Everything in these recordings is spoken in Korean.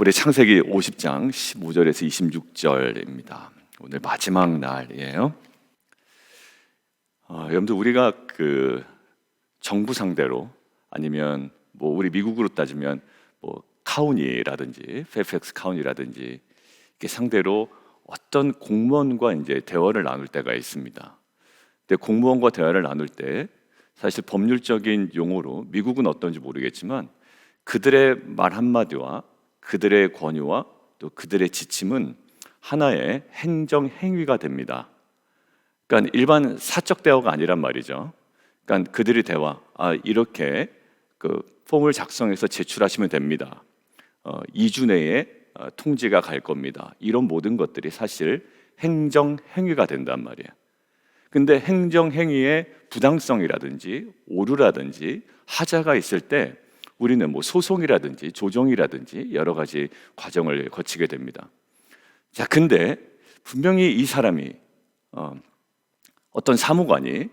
우리 창세기 50장 15절에서 26절입니다. 오늘 마지막 날이에요. 여러분들 우리가 정부 상대로 아니면 우리 미국으로 따지면 카운티라든지 페이팩스 카운티라든지 이렇게 상대로 어떤 공무원과 이제 대화를 나눌 때가 있습니다. 근데 공무원과 대화를 나눌 때 사실 법률적인 용어로 미국은 어떤지 모르겠지만 그들의 말 한마디와 그들의 권유와 또 그들의 지침은 하나의 행정 행위가 됩니다. 그러니까 일반 사적 대화가 아니란 말이죠. 그러니까 그들의 대화, 이렇게 폼을 작성해서 제출하시면 됩니다. 2주 내에 통지가 갈 겁니다. 이런 모든 것들이 사실 행정 행위가 된단 말이에요. 근데 행정 행위의 부당성이라든지 오류라든지 하자가 있을 때 우리는 소송이라든지 조정이라든지 여러 가지 과정을 거치게 됩니다. 자, 근데 분명히 이 사람이 어떤 사무관이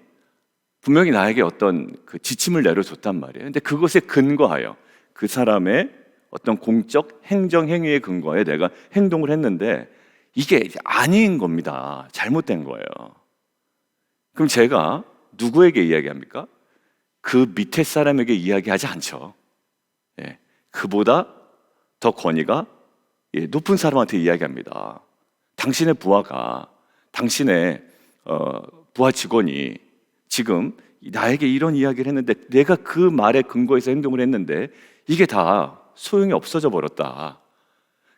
분명히 나에게 어떤 지침을 내려줬단 말이에요. 근데 그것에 근거하여 그 사람의 어떤 공적 행정 행위에 근거해 내가 행동을 했는데 이게 아닌 겁니다. 잘못된 거예요. 그럼 제가 누구에게 이야기합니까? 그 밑에 사람에게 이야기하지 않죠. 그보다 더 권위가 높은 사람한테 이야기합니다. 당신의 부하가, 당신의 부하 직원이 지금 나에게 이런 이야기를 했는데 내가 그 말에 근거해서 행동을 했는데 이게 다 소용이 없어져 버렸다.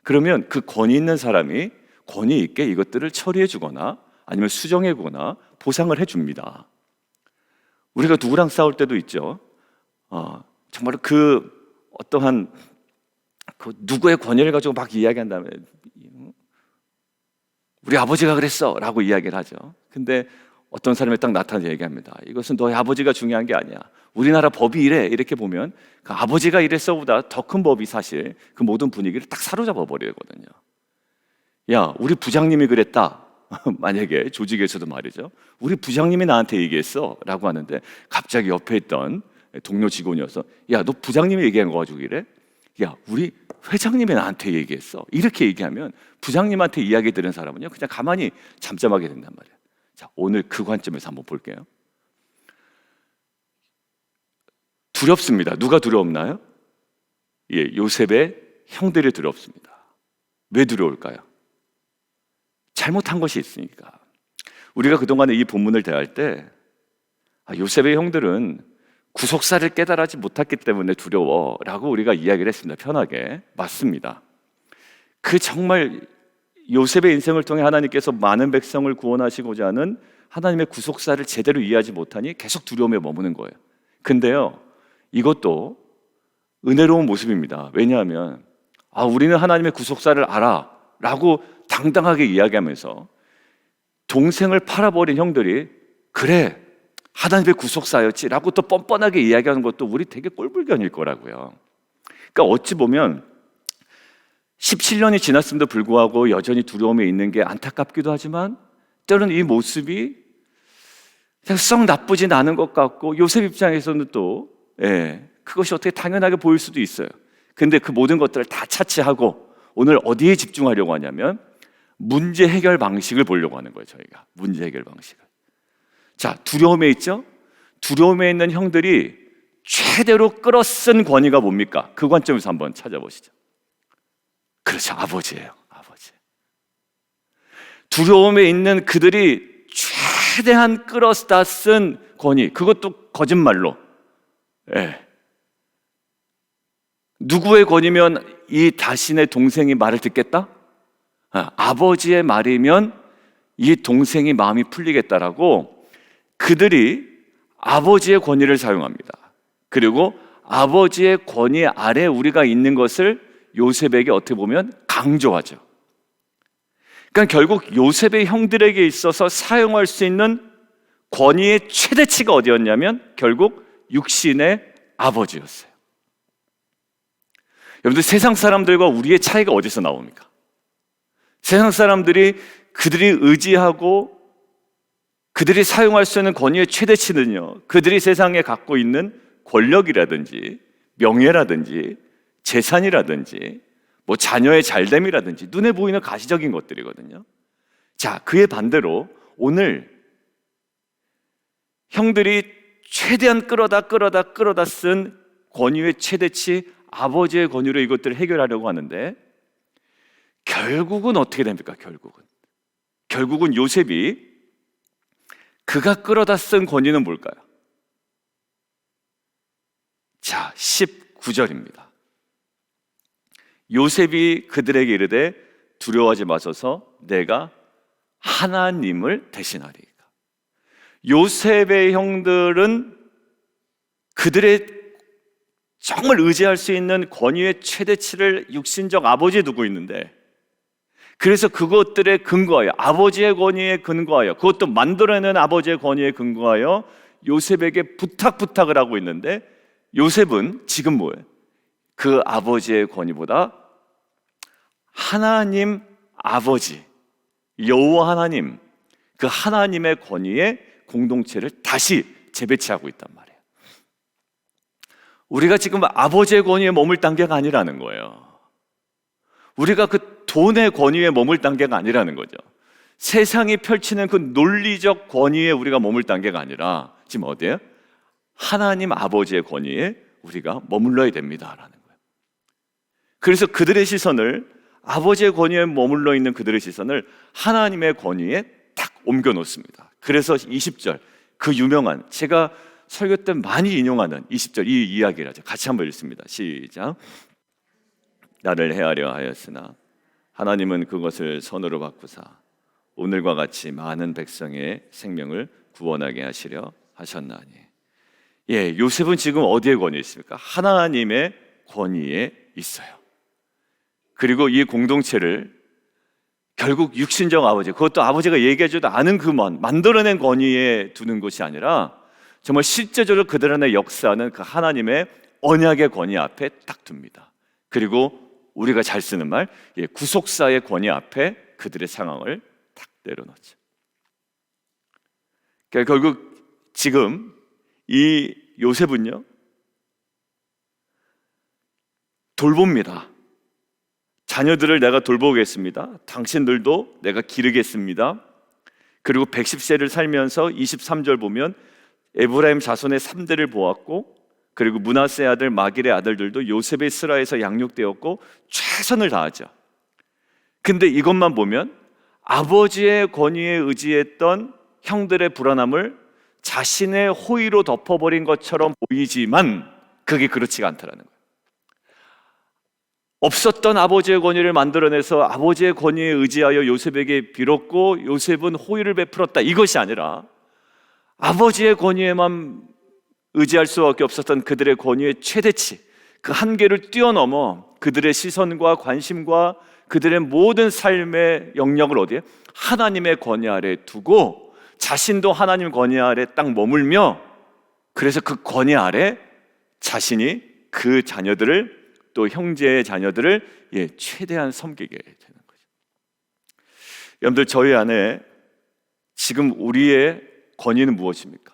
그러면 그 권위 있는 사람이 권위 있게 이것들을 처리해 주거나 아니면 수정해 주거나 보상을 해 줍니다. 우리가 누구랑 싸울 때도 있죠. 정말 어떠한 누구의 권위를 가지고 막 이야기한다면 우리 아버지가 그랬어 라고 이야기를 하죠. 근데 어떤 사람이 딱 나타나서 얘기합니다. 이것은 너희 아버지가 중요한 게 아니야. 우리나라 법이 이래. 이렇게 보면 그 아버지가 이랬어보다 더 큰 법이 사실 그 모든 분위기를 딱 사로잡아 버리거든요. 야, 우리 부장님이 그랬다. 만약에 조직에서도 말이죠. 우리 부장님이 나한테 얘기했어 라고 하는데 갑자기 옆에 있던 동료 직원이어서 야, 너 부장님이 얘기한 거 가지고 이래? 야, 우리 회장님이 나한테 얘기했어. 이렇게 얘기하면 부장님한테 이야기 들은 사람은요 그냥 가만히 잠잠하게 된단 말이에요. 자, 오늘 그 관점에서 한번 볼게요. 두렵습니다. 누가 두려웠나요? 요셉의 형들이 두렵습니다. 왜 두려울까요? 잘못한 것이 있으니까. 우리가 그동안에 이 본문을 대할 때 요셉의 형들은 구속사를 깨달지 못했기 때문에 두려워라고 우리가 이야기를 했습니다. 편하게. 맞습니다. 정말 요셉의 인생을 통해 하나님께서 많은 백성을 구원하시고자 하는 하나님의 구속사를 제대로 이해하지 못하니 계속 두려움에 머무는 거예요. 근데요, 이것도 은혜로운 모습입니다. 왜냐하면 우리는 하나님의 구속사를 알아 라고 당당하게 이야기하면서 동생을 팔아버린 형들이 그래 하나님의 구속사였지 라고 또 뻔뻔하게 이야기하는 것도 우리 되게 꼴불견일 거라고요. 그러니까 어찌 보면 17년이 지났음에도 불구하고 여전히 두려움에 있는 게 안타깝기도 하지만 때로는 이 모습이 썩 나쁘진 않은 것 같고 요셉 입장에서는 또 그것이 어떻게 당연하게 보일 수도 있어요. 근데 그 모든 것들을 다 차치하고 오늘 어디에 집중하려고 하냐면 문제 해결 방식을 보려고 하는 거예요. 저희가 문제 해결 방식을. 자, 두려움에 있죠? 두려움에 있는 형들이 최대로 끌어쓴 권위가 뭡니까? 그 관점에서 한번 찾아보시죠. 그렇죠, 아버지예요. 아버지. 두려움에 있는 그들이 최대한 끌어다 쓴 권위, 그것도 거짓말로. 누구의 권위면 이 자신의 동생이 말을 듣겠다? 아버지의 말이면 이 동생이 마음이 풀리겠다라고 그들이 아버지의 권위를 사용합니다. 그리고 아버지의 권위 아래 우리가 있는 것을 요셉에게 어떻게 보면 강조하죠. 그러니까 결국 요셉의 형들에게 있어서 사용할 수 있는 권위의 최대치가 어디였냐면 결국 육신의 아버지였어요. 여러분들 세상 사람들과 우리의 차이가 어디서 나옵니까? 세상 사람들이 그들이 의지하고 그들이 사용할 수 있는 권위의 최대치는요, 그들이 세상에 갖고 있는 권력이라든지 명예라든지 재산이라든지 뭐 자녀의 잘됨이라든지 눈에 보이는 가시적인 것들이거든요. 자, 그에 반대로 오늘 형들이 최대한 끌어다 쓴 권위의 최대치 아버지의 권위로 이것들을 해결하려고 하는데 결국은 어떻게 됩니까? 결국은 요셉이 그가 끌어다 쓴 권위는 뭘까요? 자, 19절입니다. 요셉이 그들에게 이르되 두려워하지 마소서 내가 하나님을 대신하리이까. 요셉의 형들은 그들의 정말 의지할 수 있는 권위의 최대치를 육신적 아버지에 두고 있는데, 그래서 그것들에 근거하여 아버지의 권위에 근거하여 그것도 만들어내는 아버지의 권위에 근거하여 요셉에게 부탁을 하고 있는데, 요셉은 지금 뭐예요? 그 아버지의 권위보다 하나님 아버지 여호와 하나님, 그 하나님의 권위의 공동체를 다시 재배치하고 있단 말이에요. 우리가 지금 아버지의 권위에 머물단 게 아니라는 거예요. 우리가 그 돈의 권위에 머물단 게 아니라는 거죠. 세상이 펼치는 그 논리적 권위에 우리가 머물단 게 아니라 지금 어디에요? 하나님 아버지의 권위에 우리가 머물러야 됩니다라는 거예요. 그래서 그들의 시선을, 아버지의 권위에 머물러 있는 그들의 시선을 하나님의 권위에 딱 옮겨 놓습니다. 그래서 20절, 그 유명한, 제가 설교 때 많이 인용하는 20절 이 이야기를 하죠. 같이 한번 읽습니다. 시작. 나를 헤아려 하였으나 하나님은 그것을 선으로 바꾸사 오늘과 같이 많은 백성의 생명을 구원하게 하시려 하셨나니. 예, 요셉은 지금 어디에 권위에 있습니까? 하나님의 권위에 있어요. 그리고 이 공동체를 결국 육신적 아버지, 그것도 아버지가 얘기해줘도 아는 그만 만들어낸 권위에 두는 것이 아니라 정말 실제적으로 그들 안에 역사하는 그 하나님의 언약의 권위 앞에 딱 둡니다. 그리고 우리가 잘 쓰는 말, 구속사의 권위 앞에 그들의 상황을 딱 내려놓죠. 그러니까 결국 지금 이 요셉은요, 돌봅니다. 자녀들을 내가 돌보겠습니다. 당신들도 내가 기르겠습니다. 그리고 110세를 살면서 23절 보면 에브라임 자손의 3대를 보았고, 그리고 므낫세 아들 마길의 아들들도 요셉의 스라에서 양육되었고 최선을 다하죠. 근데 이것만 보면 아버지의 권위에 의지했던 형들의 불안함을 자신의 호의로 덮어버린 것처럼 보이지만 그게 그렇지가 않다라는 거예요. 없었던 아버지의 권위를 만들어내서 아버지의 권위에 의지하여 요셉에게 빌었고 요셉은 호의를 베풀었다, 이것이 아니라 아버지의 권위에만 의지할 수밖에 없었던 그들의 권위의 최대치, 그 한계를 뛰어넘어 그들의 시선과 관심과 그들의 모든 삶의 영역을 어디에? 하나님의 권위 아래 두고 자신도 하나님 권위 아래 딱 머물며, 그래서 그 권위 아래 자신이 그 자녀들을, 또 형제의 자녀들을 최대한 섬기게 되는 거죠. 여러분들, 저희 안에 지금 우리의 권위는 무엇입니까?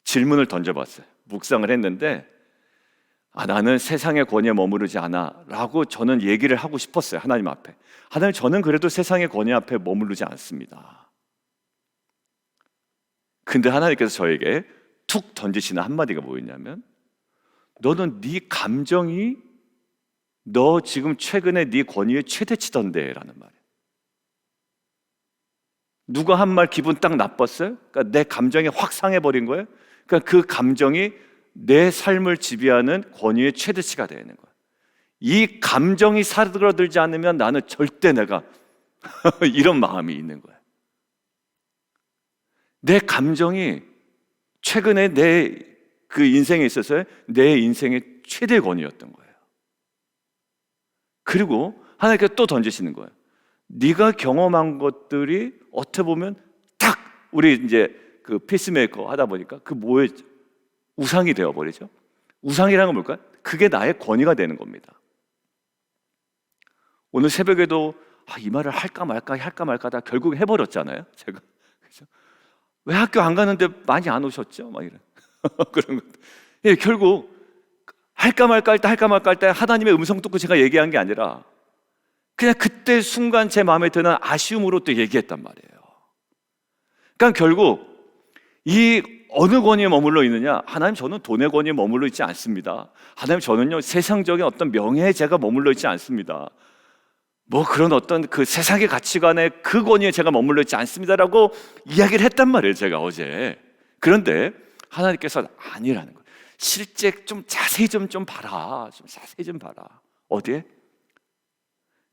질문을 던져봤어요. 묵상을 했는데 나는 세상의 권위에 머무르지 않아 라고 저는 얘기를 하고 싶었어요. 하나님 앞에. 하나님, 저는 그래도 세상의 권위 앞에 머무르지 않습니다. 근데 하나님께서 저에게 툭 던지시는 한마디가 뭐였냐면, 너는 네 감정이 너 지금 최근에 네 권위의 최대치던데 라는 말이에요. 누가 한 말 기분 딱 나빴어요? 그러니까 내 감정이 확 상해버린 거예요. 그러니까 그 감정이 내 삶을 지배하는 권위의 최대치가 되는 거예요. 이 감정이 사그러들지 않으면 나는 절대 내가 이런 마음이 있는 거예요. 내 감정이 최근에 내 그 인생에 있어서 내 인생의 최대 권위였던 거예요. 그리고 하나님께서 또 던지시는 거예요. 네가 경험한 것들이 어떻게 보면 딱 우리 이제 그 피스메이커 하다 보니까 그 뭐에 우상이 되어버리죠. 우상이라는 건 뭘까요? 그게 나의 권위가 되는 겁니다. 오늘 새벽에도 이 말을 할까 말까 하다 결국 해버렸잖아요. 제가. 그렇죠? 왜 학교 안 가는데 많이 안 오셨죠? 막 이런 그런 것. 결국 할까 말까 할 때 하나님의 음성 듣고 제가 얘기한 게 아니라 그냥 그때 순간 제 마음에 드는 아쉬움으로 또 얘기했단 말이에요. 그러니까 결국 이 어느 권위에 머물러 있느냐? 하나님, 저는 돈의 권위에 머물러 있지 않습니다. 하나님, 저는요 세상적인 어떤 명예에 제가 머물러 있지 않습니다. 뭐 그런 어떤 그 세상의 가치관에 그 권위에 제가 머물러 있지 않습니다라고 이야기를 했단 말이에요, 제가 어제. 그런데 하나님께서 아니라는 거예요. 실제 좀 자세히 좀 봐라. 좀 자세히 좀 봐라. 어디에?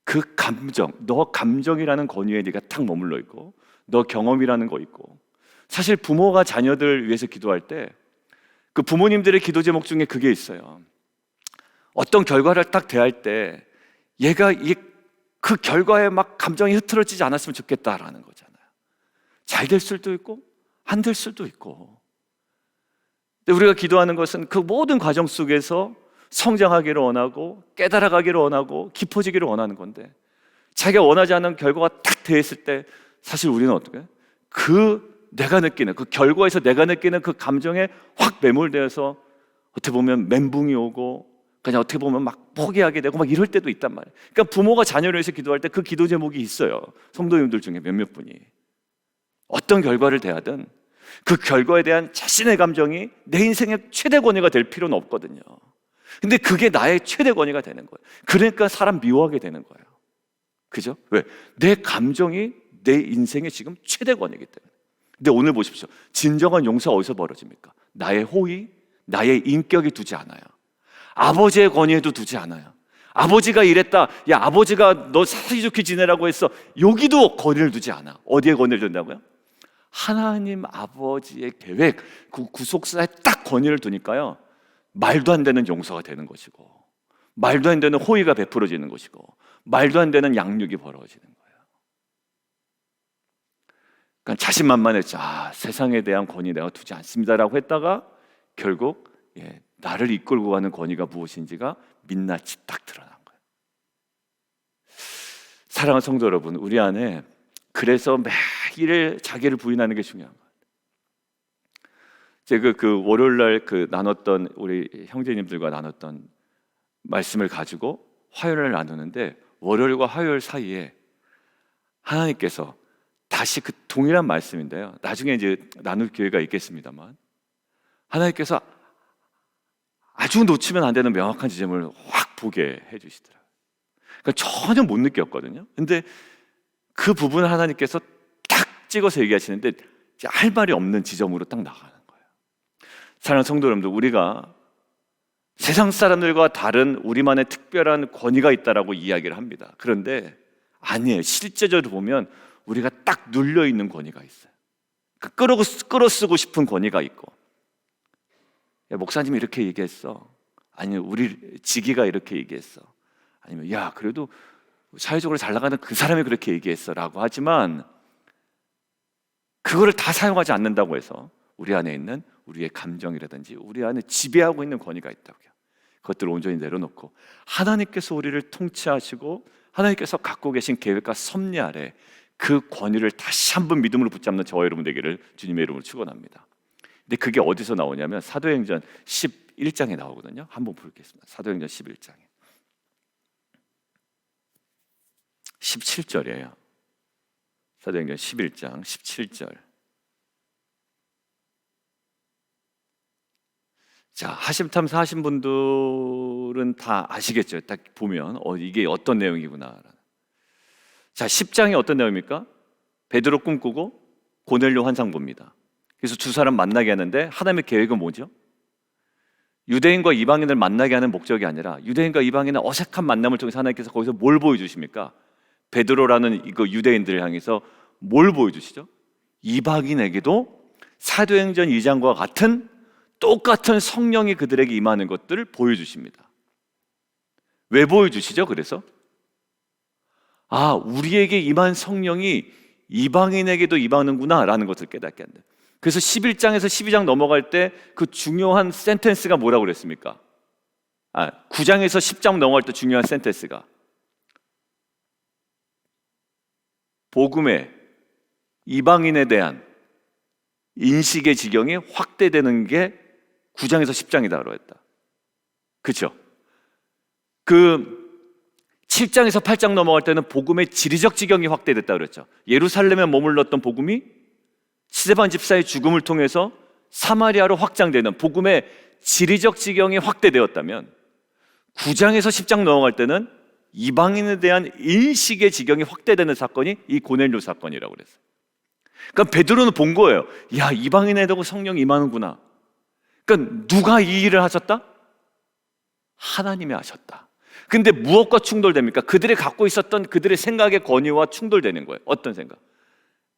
그 감정, 너 감정이라는 권위에 네가 탁 머물러 있고, 너 경험이라는 거 있고. 사실 부모가 자녀들 위해서 기도할 때 그 부모님들의 기도 제목 중에 그게 있어요. 어떤 결과를 딱 대할 때 얘가 그 결과에 막 감정이 흐트러지지 않았으면 좋겠다라는 거잖아요. 잘 될 수도 있고 안 될 수도 있고. 근데 우리가 기도하는 것은 그 모든 과정 속에서 성장하기를 원하고 깨달아가기를 원하고 깊어지기를 원하는 건데, 자기가 원하지 않는 결과가 딱 대했을 때 사실 우리는 어떻게 해요? 내가 느끼는 그 결과에서 내가 느끼는 그 감정에 확 매몰되어서 어떻게 보면 멘붕이 오고 그냥 어떻게 보면 막 포기하게 되고 막 이럴 때도 있단 말이에요. 그러니까 부모가 자녀를 위해서 기도할 때 그 기도 제목이 있어요. 성도님들 중에 몇몇 분이 어떤 결과를 대하든 그 결과에 대한 자신의 감정이 내 인생의 최대 권위가 될 필요는 없거든요. 근데 그게 나의 최대 권위가 되는 거예요. 그러니까 사람 미워하게 되는 거예요. 그죠? 왜? 내 감정이 내 인생의 지금 최대 권위이기 때문에. 근데 오늘 보십시오. 진정한 용서가 어디서 벌어집니까? 나의 호의, 나의 인격이 두지 않아요. 아버지의 권위에도 두지 않아요. 아버지가 이랬다. 야, 아버지가 너 사이좋게 지내라고 했어. 여기도 권위를 두지 않아. 어디에 권위를 둔다고요? 하나님 아버지의 계획, 그 구속사에 딱 권위를 두니까요, 말도 안 되는 용서가 되는 것이고, 말도 안 되는 호의가 베풀어지는 것이고, 말도 안 되는 양육이 벌어지는 거예요. 그러니까 자신만만했죠. 세상에 대한 권위 내가 두지 않습니다라고 했다가 결국 나를 이끌고 가는 권위가 무엇인지가 민낯이 딱 드러난 거예요. 사랑하는 성도 여러분, 우리 안에 그래서 매일 자기를 부인하는 게 중요한 거예요. 제가 그 월요일날 나눴던 우리 형제님들과 나눴던 말씀을 가지고 화요일을 나누는데, 월요일과 화요일 사이에 하나님께서 다시 그 동일한 말씀인데요, 나중에 이제 나눌 기회가 있겠습니다만, 하나님께서 아주 놓치면 안 되는 명확한 지점을 확 보게 해주시더라고요. 그러니까 전혀 못 느꼈거든요. 근데 그 부분을 하나님께서 딱 찍어서 얘기하시는데 할 말이 없는 지점으로 딱 나가는 거예요. 사랑하는 성도 여러분들, 우리가 세상 사람들과 다른 우리만의 특별한 권위가 있다라고 이야기를 합니다. 그런데 아니에요. 실제적으로 보면 우리가 딱 눌려있는 권위가 있어요. 끌어쓰고 싶은 권위가 있고, 야, 목사님이 이렇게 얘기했어. 아니면 우리 지기가 이렇게 얘기했어. 아니면 야, 그래도 사회적으로 잘 나가는 그 사람이 그렇게 얘기했어 라고 하지만, 그거를 다 사용하지 않는다고 해서 우리 안에 있는 우리의 감정이라든지 우리 안에 지배하고 있는 권위가 있다고요. 그것들을 온전히 내려놓고 하나님께서 우리를 통치하시고 하나님께서 갖고 계신 계획과 섭리 아래 그 권위를 다시 한번 믿음으로 붙잡는 저와 여러분 되기를 주님의 이름으로 축원합니다. 근데 그게 어디서 나오냐면 사도행전 11장에 나오거든요. 한번 보겠습니다. 사도행전 11장에 17절이에요. 사도행전 11장 17절. 자, 하심탐사 하신 분들은 다 아시겠죠. 딱 보면 이게 어떤 내용이구나. 자, 10장이 어떤 내용입니까? 베드로 꿈꾸고 고넬료 환상 봅니다. 그래서 두 사람 만나게 하는데 하나님의 계획은 뭐죠? 유대인과 이방인을 만나게 하는 목적이 아니라 유대인과 이방인의 어색한 만남을 통해서 하나님께서 거기서 뭘 보여주십니까? 베드로라는 이거 유대인들을 향해서 뭘 보여주시죠? 이방인에게도 사도행전 2장과 같은 똑같은 성령이 그들에게 임하는 것들을 보여주십니다. 왜 보여주시죠? 그래서 우리에게 임한 성령이 이방인에게도 임하는구나 라는 것을 깨닫게 한다. 그래서 11장에서 12장 넘어갈 때 그 중요한 센텐스가 뭐라고 그랬습니까? 9장에서 10장 넘어갈 때 중요한 센텐스가 복음의 이방인에 대한 인식의 지경이 확대되는 게 9장에서 10장이다 그랬다. 그렇죠? 7장에서 8장 넘어갈 때는 복음의 지리적 지경이 확대됐다 그랬죠. 예루살렘에 머물렀던 복음이 스데반 집사의 죽음을 통해서 사마리아로 확장되는 복음의 지리적 지경이 확대되었다면 9장에서 10장 넘어갈 때는 이방인에 대한 인식의 지경이 확대되는 사건이 이 고넬료 사건이라고 그랬어요. 그러니까 베드로는 본 거예요. 야, 이방인에다가 성령이 임하는구나. 그러니까 누가 이 일을 하셨다? 하나님이 하셨다. 근데 무엇과 충돌됩니까? 그들이 갖고 있었던 그들의 생각의 권위와 충돌되는 거예요. 어떤 생각?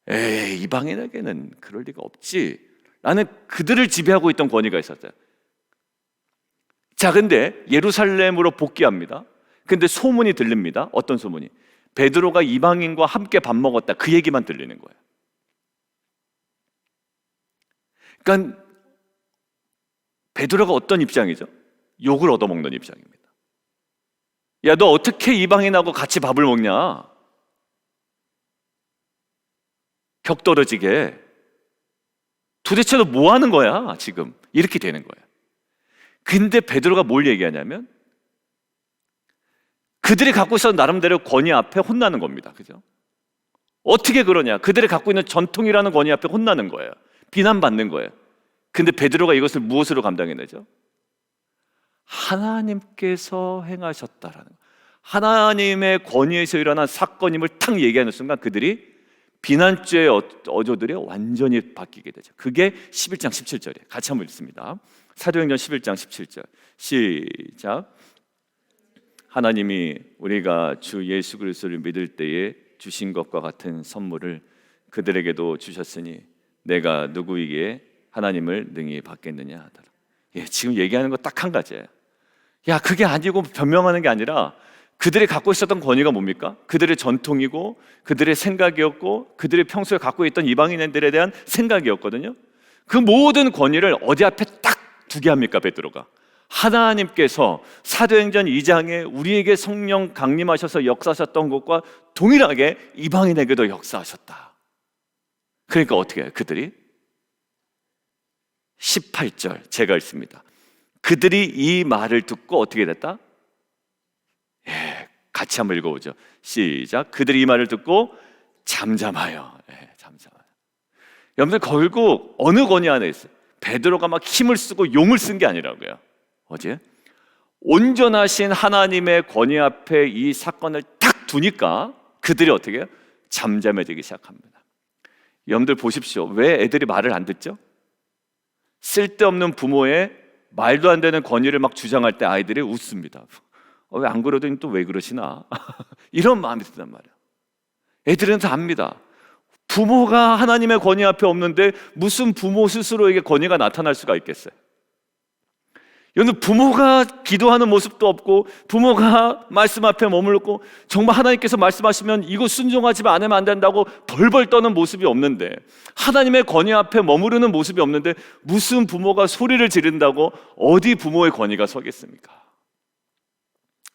에이, 이방인에게는 그럴 리가 없지 라는 그들을 지배하고 있던 권위가 있었어요. 자, 근데 예루살렘으로 복귀합니다. 근데 소문이 들립니다. 어떤 소문이? 베드로가 이방인과 함께 밥 먹었다. 그 얘기만 들리는 거예요. 그러니까 베드로가 어떤 입장이죠? 욕을 얻어먹는 입장입니다. 야, 너 어떻게 이방인하고 같이 밥을 먹냐? 격 떨어지게. 도대체 너 뭐 하는 거야 지금? 이렇게 되는 거예요. 근데 베드로가 뭘 얘기하냐면 그들이 갖고 있었던 나름대로 권위 앞에 혼나는 겁니다. 그죠? 어떻게 그러냐? 그들이 갖고 있는 전통이라는 권위 앞에 혼나는 거예요. 비난받는 거예요. 근데 베드로가 이것을 무엇으로 감당해내죠? 하나님께서 행하셨다라는 거예요. 하나님의 권위에서 일어난 사건임을 탁 얘기하는 순간 그들이 비난죄의 어조들이 완전히 바뀌게 되죠. 그게 11장 17절이에요. 같이 한번 읽습니다. 사도행전 11장 17절 시작. 하나님이 우리가 주 예수 그리스도를 믿을 때에 주신 것과 같은 선물을 그들에게도 주셨으니 내가 누구에게 하나님을 능히 받겠느냐 하더라. 예, 지금 얘기하는 거 딱 한 가지예요. 야, 그게 아니고 변명하는 게 아니라 그들이 갖고 있었던 권위가 뭡니까? 그들의 전통이고 그들의 생각이었고 그들이 평소에 갖고 있던 이방인들에 대한 생각이었거든요. 그 모든 권위를 어디 앞에 딱 두게 합니까? 베드로가 하나님께서 사도행전 2장에 우리에게 성령 강림하셔서 역사하셨던 것과 동일하게 이방인에게도 역사하셨다. 그러니까 어떻게 해요? 그들이 18절 제가 읽습니다. 그들이 이 말을 듣고 어떻게 됐다? 예, 같이 한번 읽어보죠. 시작. 그들이 이 말을 듣고 잠잠하여. 예, 잠잠하여. 여러분들 결국 어느 권위 안에 있어요? 베드로가 막 힘을 쓰고 용을 쓴 게 아니라고요. 어제 온전하신 하나님의 권위 앞에 이 사건을 딱 두니까 그들이 어떻게 해요? 잠잠해지기 시작합니다. 여러분들 보십시오. 왜 애들이 말을 안 듣죠? 쓸데없는 부모의 말도 안 되는 권위를 막 주장할 때 아이들이 웃습니다. 왜 안 그러더니 또 왜 그러시나? 이런 마음이 든단 말이야. 애들은 다 압니다. 부모가 하나님의 권위 앞에 없는데 무슨 부모 스스로에게 권위가 나타날 수가 있겠어요? 여러분, 부모가 기도하는 모습도 없고 부모가 말씀 앞에 머물고 정말 하나님께서 말씀하시면 이거 순종하지 않으면 안 된다고 벌벌 떠는 모습이 없는데, 하나님의 권위 앞에 머무르는 모습이 없는데 무슨 부모가 소리를 지른다고 어디 부모의 권위가 서겠습니까?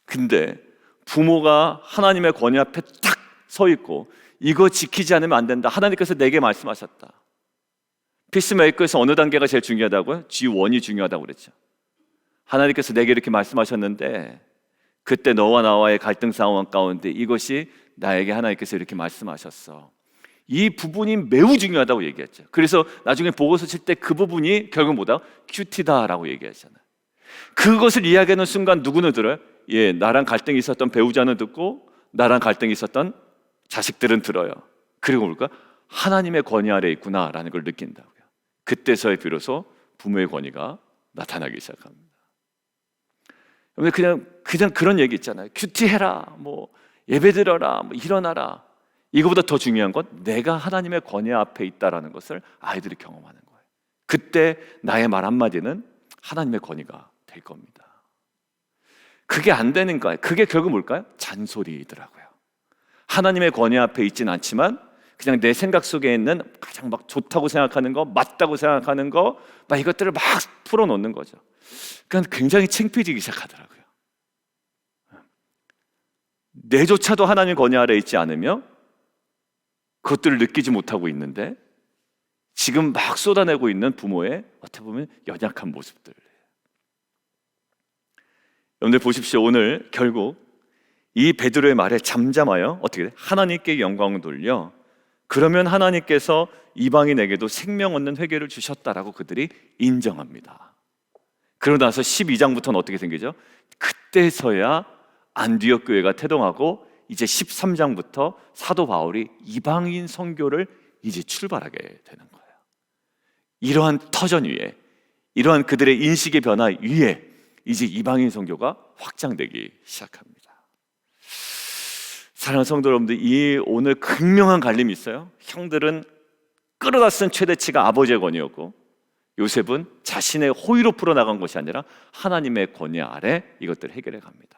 근데 부모가 하나님의 권위 앞에 딱 서 있고 이거 지키지 않으면 안 된다, 하나님께서 내게 말씀하셨다. 피스메이커에서 어느 단계가 제일 중요하다고요? G1이 중요하다고 그랬죠. 하나님께서 내게 이렇게 말씀하셨는데 그때 너와 나와의 갈등 상황 가운데 이것이 나에게 하나님께서 이렇게 말씀하셨어. 이 부분이 매우 중요하다고 얘기했죠. 그래서 나중에 보고서 칠 때 그 부분이 결국 뭐다? 큐티다라고 얘기하잖아요. 그것을 이야기하는 순간 누구는 들어요? 예, 나랑 갈등이 있었던 배우자는 듣고 나랑 갈등이 있었던 자식들은 들어요. 그리고 뭘까? 하나님의 권위 아래에 있구나라는 걸 느낀다고요. 그때서야 비로소 부모의 권위가 나타나기 시작합니다. 그냥 그런 얘기 있잖아요. 큐티해라, 뭐 예배드려라, 뭐 일어나라. 이거보다 더 중요한 건 내가 하나님의 권위 앞에 있다라는 것을 아이들이 경험하는 거예요. 그때 나의 말 한마디는 하나님의 권위가 될 겁니다. 그게 안 되는 거예요. 그게 결국 뭘까요? 잔소리더라고요. 하나님의 권위 앞에 있진 않지만 그냥 내 생각 속에 있는 가장 막 좋다고 생각하는 거, 맞다고 생각하는 거, 막 이것들을 막 풀어놓는 거죠. 그러니까 굉장히 창피해지기 시작하더라고요. 내조차도 하나님의 권위 아래에 있지 않으며 그것들을 느끼지 못하고 있는데 지금 막 쏟아내고 있는 부모의 어떻게 보면 연약한 모습들. 여러분들 보십시오. 오늘 결국 이 베드로의 말에 잠잠하여 어떻게 돼? 하나님께 영광을 돌려 그러면 하나님께서 이방인에게도 생명 얻는 회개를 주셨다라고 그들이 인정합니다. 그러고 나서 12장부터는 어떻게 생기죠? 그때서야 안디옥 교회가 태동하고 이제 13장부터 사도 바울이 이방인 선교를 이제 출발하게 되는 거예요. 이러한 터전 위에, 이러한 그들의 인식의 변화 위에 이제 이방인 선교가 확장되기 시작합니다. 사랑하는 성도 여러분들, 이 오늘 극명한 갈림이 있어요. 형들은 끌어다 쓴 최대치가 아버지의 권위였고 요셉은 자신의 호의로 풀어나간 것이 아니라 하나님의 권위 아래 이것들을 해결해 갑니다.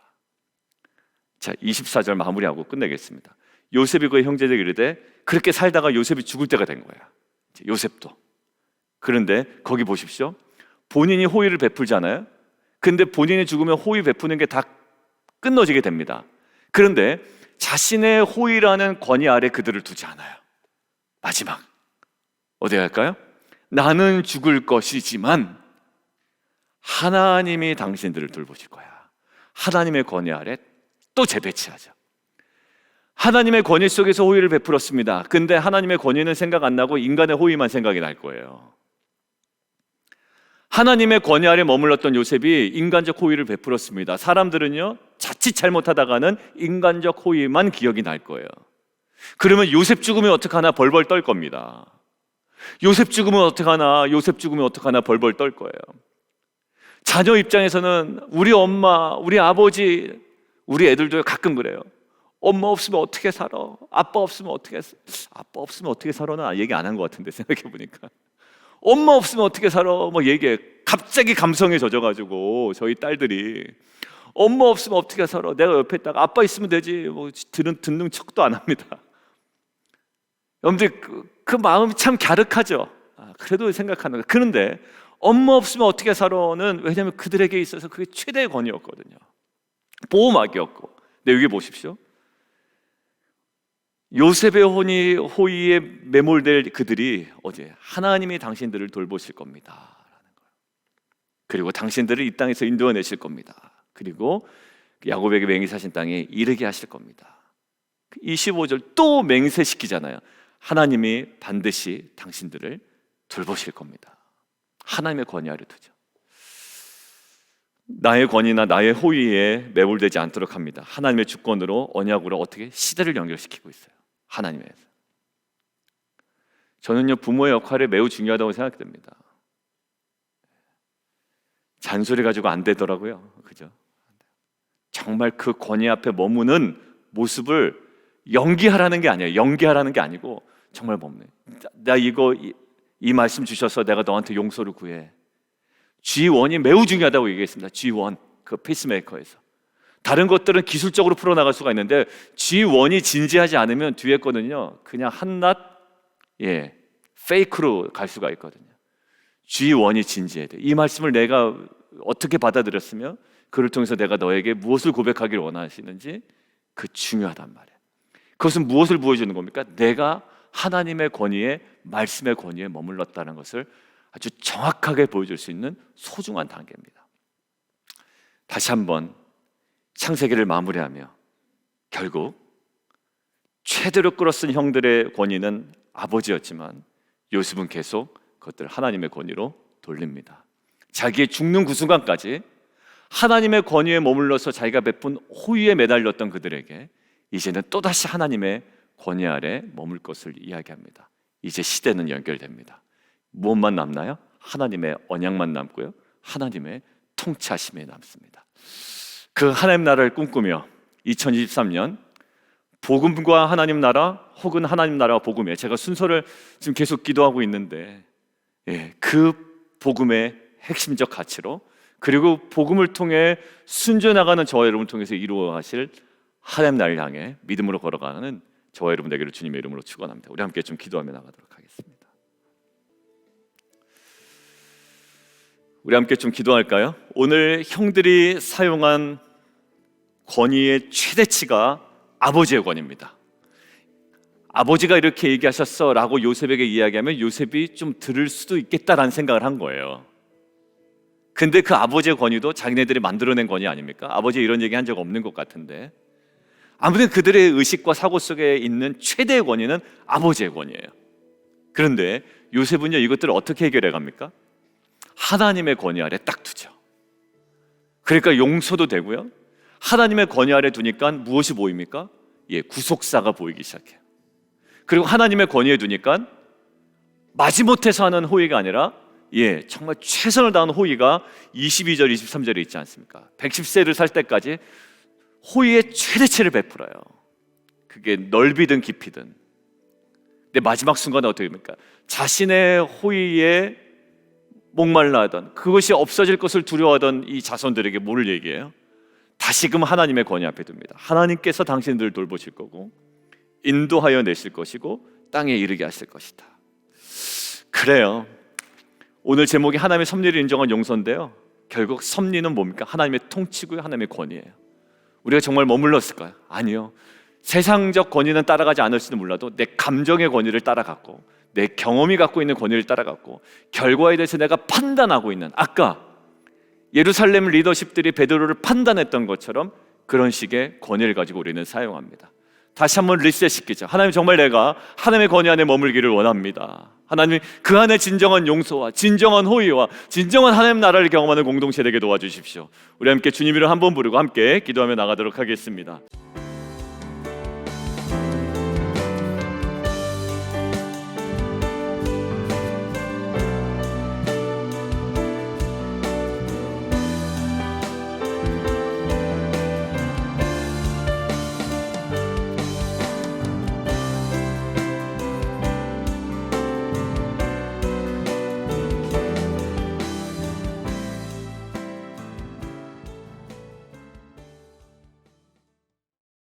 자, 24절 마무리하고 끝내겠습니다. 요셉이 그의 형제들에게 이르되 그렇게 살다가 요셉이 죽을 때가 된 거야. 요셉도. 그런데 거기 보십시오. 본인이 호의를 베풀잖아요. 근데 본인이 죽으면 호의 베푸는 게 다 끊어지게 됩니다. 그런데 자신의 호의라는 권위 아래 그들을 두지 않아요. 마지막 어디 갈까요? 나는 죽을 것이지만 하나님이 당신들을 돌보실 거야. 하나님의 권위 아래 또 재배치하죠. 하나님의 권위 속에서 호의를 베풀었습니다. 근데 하나님의 권위는 생각 안 나고 인간의 호의만 생각이 날 거예요. 하나님의 권위 아래 머물렀던 요셉이 인간적 호의를 베풀었습니다. 사람들은요, 자칫 잘못하다가는 인간적 호의만 기억이 날 거예요. 그러면 요셉 죽으면 어떡하나 벌벌 떨 겁니다. 요셉 죽으면 어떡하나, 요셉 죽으면 어떡하나 벌벌 떨 거예요. 자녀 입장에서는 우리 엄마, 우리 아버지, 우리 애들도 가끔 그래요. 엄마 없으면 어떻게 살아? 아빠 없으면 어떻게 살아는 얘기 안 한 것 같은데 생각해보니까 엄마 없으면 어떻게 살아? 뭐 얘기해. 갑자기 감성에 젖어가지고 저희 딸들이 엄마 없으면 어떻게 살아? 내가 옆에 있다가 아빠 있으면 되지. 뭐 듣는 척도 안 합니다. 여러분들 그 마음이 참 갸륵하죠. 그래도 생각하는 거예요. 그런데 엄마 없으면 어떻게 살아는 왜냐하면 그들에게 있어서 그게 최대의 권위였거든요. 보호막이었고. 근데 여기 보십시오. 요셉의 호의에 매몰될 그들이 어제 하나님이 당신들을 돌보실 겁니다 라는 거예요. 그리고 당신들을 이 땅에서 인도해내실 겁니다. 그리고 야곱에게 맹세하신 땅에 이르게 하실 겁니다. 25절 또 맹세시키잖아요. 하나님이 반드시 당신들을 돌보실 겁니다. 하나님의 권위 아래 두죠. 나의 권위나 나의 호의에 매몰되지 않도록 합니다. 하나님의 주권으로 언약으로 어떻게 시대를 연결시키고 있어요. 하나님에서. 저는요, 부모의 역할이 매우 중요하다고 생각됩니다. 잔소리 가지고 안 되더라고요. 그죠? 정말 그 권위 앞에 머무는 모습을 연기하라는 게 아니에요. 연기하라는 게 아니고 정말 머무네. 나 이 말씀 주셔서 내가 너한테 용서를 구해. G1이 매우 중요하다고 얘기했습니다. G1, 그 페이스메이커에서. 다른 것들은 기술적으로 풀어나갈 수가 있는데 G1이 진지하지 않으면 뒤에 거는요 그냥 한낱 페이크로 갈 수가 있거든요. G1이 진지해야 돼. 이 말씀을 내가 어떻게 받아들였으며 그를 통해서 내가 너에게 무엇을 고백하기를 원하시는지 그 중요하단 말이에요. 그것은 무엇을 보여주는 겁니까? 내가 하나님의 권위에, 말씀의 권위에 머물렀다는 것을 아주 정확하게 보여줄 수 있는 소중한 단계입니다. 다시 한번 창세기를 마무리하며 결국 최대로 끌어쓴 형들의 권위는 아버지였지만 요셉은 계속 그것들을 하나님의 권위로 돌립니다. 자기의 죽는 그 순간까지 하나님의 권위에 머물러서 자기가 베푼 호의에 매달렸던 그들에게 이제는 또다시 하나님의 권위 아래 머물 것을 이야기합니다. 이제 시대는 연결됩니다. 무엇만 남나요? 하나님의 언약만 남고요, 하나님의 통치하심이 남습니다. 그 하나님 나라를 꿈꾸며 2023년 복음과 하나님 나라 혹은 하나님 나라와 복음에, 제가 순서를 지금 계속 기도하고 있는데 그 복음의 핵심적 가치로, 그리고 복음을 통해 순종해 나가는 저와 여러분 통해서 이루어 하실 하나님 나라를 향해 믿음으로 걸어가는 저와 여러분 되기를 주님의 이름으로 축원합니다. 우리 함께 좀 기도하며 나가도록 하겠습니다. 우리 함께 좀 기도할까요? 오늘 형들이 사용한 권위의 최대치가 아버지의 권위입니다. 아버지가 이렇게 얘기하셨어 라고 요셉에게 이야기하면 요셉이 좀 들을 수도 있겠다라는 생각을 한 거예요. 근데 그 아버지의 권위도 자기네들이 만들어낸 권위 아닙니까? 아버지 이런 얘기 한 적 없는 것 같은데. 아무튼 그들의 의식과 사고 속에 있는 최대의 권위는 아버지의 권위예요. 그런데 요셉은요, 이것들을 어떻게 해결해 갑니까? 하나님의 권위 아래 딱 두죠. 그러니까 용서도 되고요, 하나님의 권위 아래 두니까 무엇이 보입니까? 구속사가 보이기 시작해요. 그리고 하나님의 권위에 두니까 마지못해서 하는 호의가 아니라 정말 최선을 다하는 호의가 22절, 23절에 있지 않습니까? 110세를 살 때까지 호의의 최대치를 베풀어요. 그게 넓이든 깊이든. 근데 마지막 순간에 어떻게 됩니까? 자신의 호의에 목말라 하던, 그것이 없어질 것을 두려워하던 이 자손들에게 뭐를 얘기해요? 다시금 하나님의 권위 앞에 둡니다. 하나님께서 당신들을 돌보실 거고 인도하여 내실 것이고 땅에 이르게 하실 것이다. 그래요, 오늘 제목이 하나님의 섭리를 인정한 용서인데요, 결국 섭리는 뭡니까? 하나님의 통치고요, 하나님의 권위예요. 우리가 정말 머물렀을까요? 아니요. 세상적 권위는 따라가지 않을지도 몰라도 내 감정의 권위를 따라갔고, 내 경험이 갖고 있는 권위를 따라갔고, 결과에 대해서 내가 판단하고 있는, 아까 예루살렘 리더십들이 베드로를 판단했던 것처럼 그런 식의 권위를 가지고 우리는 사용합니다. 다시 한번 리셋시키죠. 하나님, 정말 내가 하나님의 권위 안에 머물기를 원합니다. 하나님, 그 안에 진정한 용서와 진정한 호의와 진정한 하나님 나라를 경험하는 공동체 되게 도와주십시오. 우리 함께 주님 이름 한번 부르고 함께 기도하며 나가도록 하겠습니다.